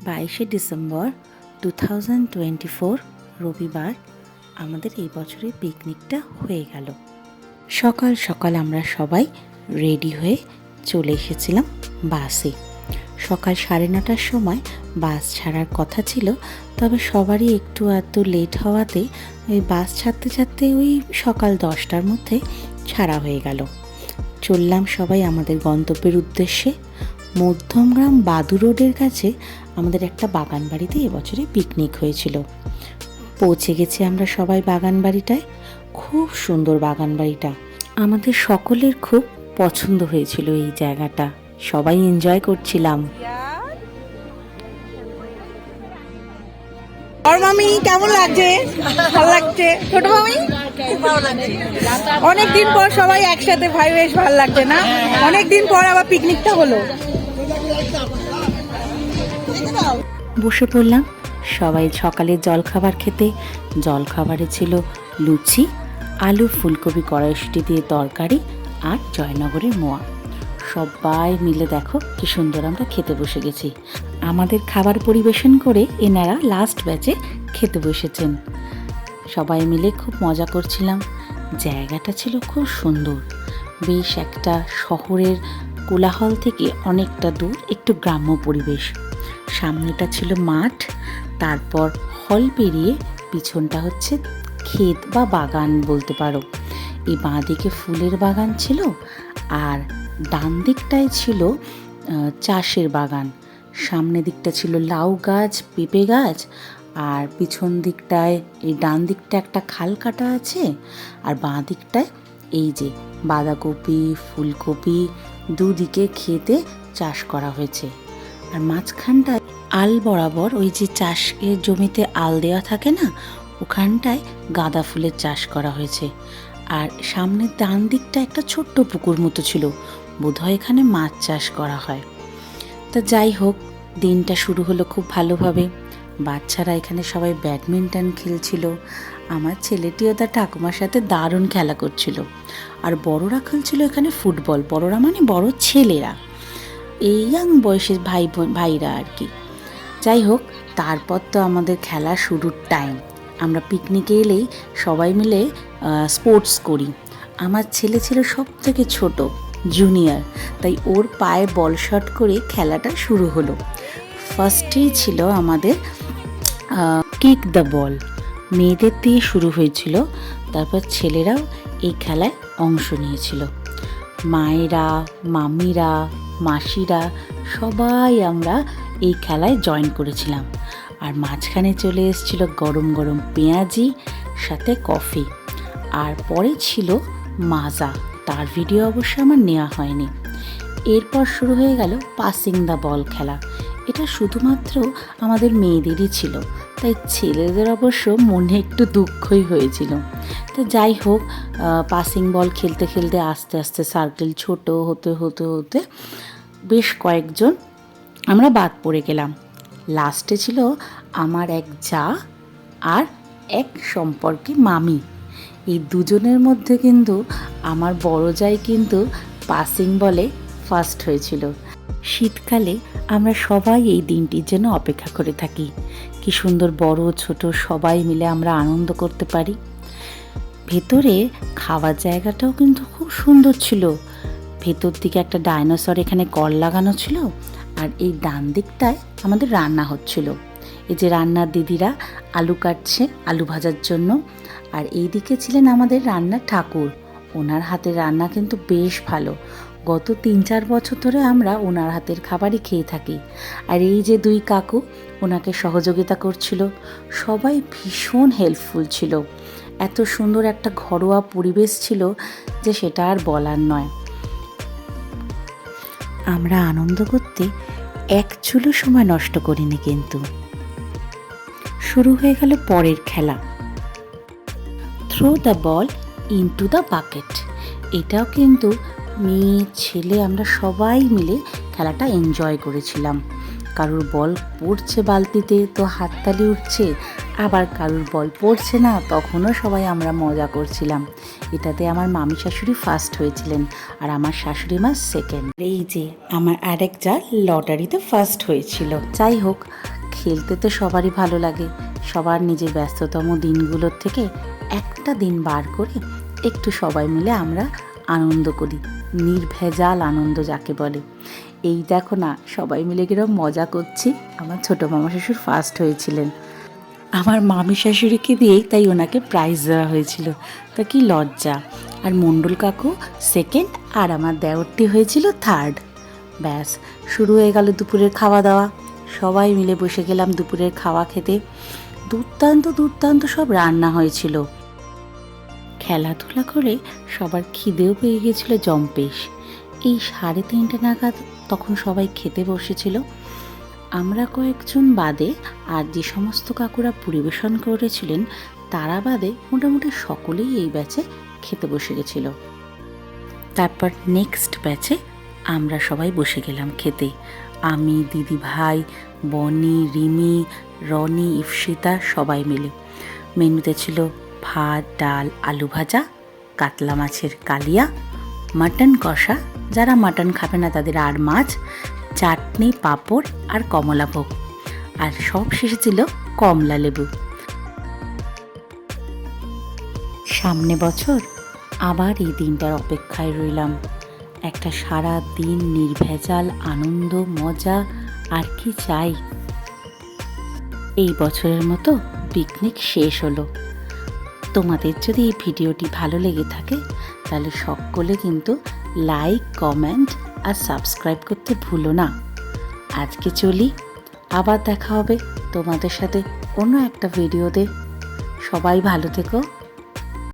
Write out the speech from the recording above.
22 December 2024 রবিবার আমাদের এই বছরের পিকনিকটা হয়ে গেল। সকাল সকাল আমরা সবাই রেডি হয়ে চলে এসেছিলাম বাসে। সকাল 9:30টার সময় বাস ছাড়ার কথা ছিল, তবে সবারই একটু এত লেট হওয়াতে ওই বাস ছাড়তে ছাড়তে ওই সকাল 10টার মধ্যে ছাড়া হয়ে গেল। চললাম সবাই আমাদের গন্তব্যের উদ্দেশ্যে। মধ্যমগ্রাম বাদু রোডের কাছে আমাদের একটা বাগান বাড়িতে এবছরে পিকনিক হয়েছিল। পৌঁছে গেছি আমরা সবাই বাগান বাড়িটায়। খুব সুন্দর বাগান বাড়িটা, আমাদের সকলের খুব পছন্দ হয়েছিল এই জায়গাটা, সবাই এনজয় করছিলাম। মামি কেমন লাগছে? ভালো লাগছে ছোট মামি? অনেকদিন পর সবাই একসাথে, ভাই বেশ ভালো লাগছে না? অনেকদিন পর আবার পিকনিকটা হলো। বসে পড়লাম সবাই সকালের জলখাবার খেতে। জলখাবারে ছিল লুচি, আলু ফুলকপি কড়াইশুঁটি দিয়ে তরকারি আর জয়নগরের মোয়া। সবাই মিলে দেখো কি সুন্দর আমরা খেতে বসে গেছি। আমাদের খাবার পরিবেশন করে এনারা লাস্ট ব্যাচে খেতে বসেছেন। সবাই মিলে খুব মজা করছিলাম। জায়গাটা ছিল খুব সুন্দর, বেশ একটা শহরের কোলাহল থেকে অনেকটা দূর, একটু গ্রাম্য পরিবেশ। সামনেটা ছিল মাঠ, তারপর হল পেরিয়ে পিছনটা হচ্ছে ক্ষেত বা বাগান বলতে পারো। এই বাঁ দিকে ফুলের বাগান ছিল আর ডান দিকটায় ছিল চাষের বাগান। সামনের দিকটা ছিল লাউ গাছ, পেঁপে গাছ, আর পিছন দিকটায় এই ডান দিকটা একটা খাল কাটা আছে, আর বাঁ দিকটায় এই যে বাঁধাকপি ফুলকপি দুদিকে ক্ষেতে চাষ করা হয়েছে। আর মাঝখানটায় আল বরাবর ওই যে চাষের জমিতে আল দেওয়া থাকে না, ওখানটায় গাঁদা ফুলের চাষ করা হয়েছে। আর সামনের ডান দিকটা একটা ছোট্ট পুকুর মতো ছিল, বোধহয় এখানে মাছ চাষ করা হয়। তা যাই হোক, দিনটা শুরু হলো খুব ভালোভাবে। বাচ্চারা এখানে সবাই ব্যাডমিন্টন খেলছিল। আমার ছেলেটিও তার ঠাকুমার সাথে দারুণ খেলা করছিল। আর বড়রা খেলছিল এখানে ফুটবল। বড়রা মানে বড় ছেলেরা, এই ইয়াং বয়সের ভাইরা আর কি। যাই হোক, তারপর তো আমাদের খেলা শুরুর টাইম। আমরা পিকনিকে এলেই সবাই মিলে স্পোর্টস করি। আমার ছেলে ছিল সব থেকে ছোট, জুনিয়র, তাই ওর পায়ে বল শট করে খেলাটা শুরু হলো। ফার্স্টেই ছিল আমাদের কিক দ্য বল, মেয়েদের দিয়ে শুরু হয়েছিল। তারপর ছেলেরাও এই খেলায় অংশ নিয়েছিল। মায়েরা, মামিরা, মাসিরা সবাই আমরা এই খেলায় জয়েন করেছিলাম। আর মাঝখানে চলে এসেছিল গরম গরম পেঁয়াজি সাথে কফি, আর পরে ছিল মাজা। তার ভিডিও অবশ্য আমার নেওয়া হয়নি। এরপর শুরু হয়ে গেল পাসিং দ্য বল খেলা। এটা শুধুমাত্র আমাদের মেয়েদেরই ছিল, তাই ছেলেদের অবশ্য মনে একটু দুঃখই হয়েছিল। তো যাই হোক, পাসিং বল খেলতে খেলতে আস্তে আস্তে সার্কেল ছোট হতে হতে হতে বেশ কয়েকজন আমরা বাদ পড়ে গেলাম। লাস্টে ছিল আমার এক জা আর এক সম্পর্কে মামি। এই দুজনের মধ্যে কিন্তু আমার বড় জাই কিন্তু পাসিং বলে ফার্স্ট হয়েছিল। শীতকালে আমরা সবাই এই দিনটির জন্য অপেক্ষা করে থাকি। কি সুন্দর বড় ছোট সবাই মিলে আমরা আনন্দ করতে পারি। ভেতরে খাওয়ার জায়গাটাও কিন্তু খুব সুন্দর ছিল। ভেতর দিকে একটা ডাইনোসর এখানে কল লাগানো ছিল, আর এই ডান দিকটায় আমাদের রান্না হচ্ছিল। এই যে রান্নার দিদিরা আলু কাটছে আলু ভাজার জন্য। আর এই দিকে ছিলেন আমাদের রান্নার ঠাকুর, ওনার হাতের রান্না কিন্তু বেশ ভালো। গত 3-4 বছর ধরে আমরা ওনার হাতের খাবারই খেয়ে থাকি। আর এই যে দুই কাকু ওনাকে সহযোগিতা করছিল, সবাই ভীষণ হেল্পফুল ছিল। এত সুন্দর একটা ঘরোয়া পরিবেশ ছিল যে সেটা আর বলার নয়। আমরা আনন্দ করতে এক চুলো সময় নষ্ট করিনি। কিন্তু শুরু হয়ে গেল পরের খেলা, throw the ball into the bucket. এটাও কিন্তু মেয়ে ছেলে আমরা সবাই মিলে খেলাটা এনজয় করেছিলাম। কারুর বল পড়ছে বালতিতে তো হাততালি উঠছে, আবার কারুর বল পড়ছে না, তখনও সবাই আমরা মজা করছিলাম। এটাতে আমার মামি শাশুড়ি ফার্স্ট হয়েছিলেন আর আমার শাশুড়ি মা সেকেন্ড। এই যে আমার আরেক যা লটারিতে ফার্স্ট হয়েছিল। যাই হোক, খেলতে তো সবারই ভালো লাগে। সবার নিজের ব্যস্ততম দিনগুলোর থেকে একটা দিন বার করে একটু সবাই মিলে আমরা আনন্দ করি, নির্ভেজাল আনন্দ যাকে বলে। এই দেখো না, সবাই মিলে কিরকম মজা করছি। আমার ছোটো মামা শ্বশুর ফার্স্ট হয়েছিলেন, আমার মামি শাশুড়িকে দিয়েই তাই ওনাকে প্রাইজ দেওয়া হয়েছিল। তা কি লজ্জা। আর মণ্ডল কাকু সেকেন্ড, আর আমার দেওরটি হয়েছিল থার্ড। ব্যাস, শুরু হয়ে গেল দুপুরের খাওয়া দাওয়া। সবাই মিলে বসে গেলাম দুপুরের খাওয়া খেতে। দুর্দান্ত দুর্দান্ত সব রান্না হয়েছিল। খেলাধুলা করে সবার খিদেও পেয়ে গেছিল জম্পেশ। এই 3:30 নাগাদ তখন সবাই খেতে বসেছিল। আমরা কয়েকজন বাদে আর যে সমস্ত কাকুরা পরিবেশন করেছিলেন তারা বাদে মোটামুটি সকলেই এই ব্যাচে খেতে বসে গেছিল। তারপর নেক্সট ব্যাচে আমরা সবাই বসে গেলাম খেতে। আমি, দিদি ভাই, বনি, রিমি, রনি, ইফসিতা সবাই মিলে। মেনুতে ছিল ভাত, ডাল, আলু ভাজা, কাতলা মাছের কালিয়া, মাটন কষা, যারা মাটন খাবে না তাদের আর মাছ, চাটনি, পাঁপড় আর কমলাভোগ, আর সব শেষে ছিল কমলা লেবু। সামনে বছর আবার এই দিনটার অপেক্ষায় রইলাম। একটা সারা দিন নির্ভেজাল আনন্দ, মজা, আর কি চাই। এই বছরের মতো পিকনিক শেষ হলো। তোমাদের যদি এই ভিডিওটি ভালো লেগে থাকে তাহলে সকলে কিন্তু লাইক, কমেন্ট আর সাবস্ক্রাইব করতে ভুলো না। আজকে চলি, আবার দেখা হবে তোমাদের সাথে অন্য একটা ভিডিওতে। সবাই ভালো থেকো।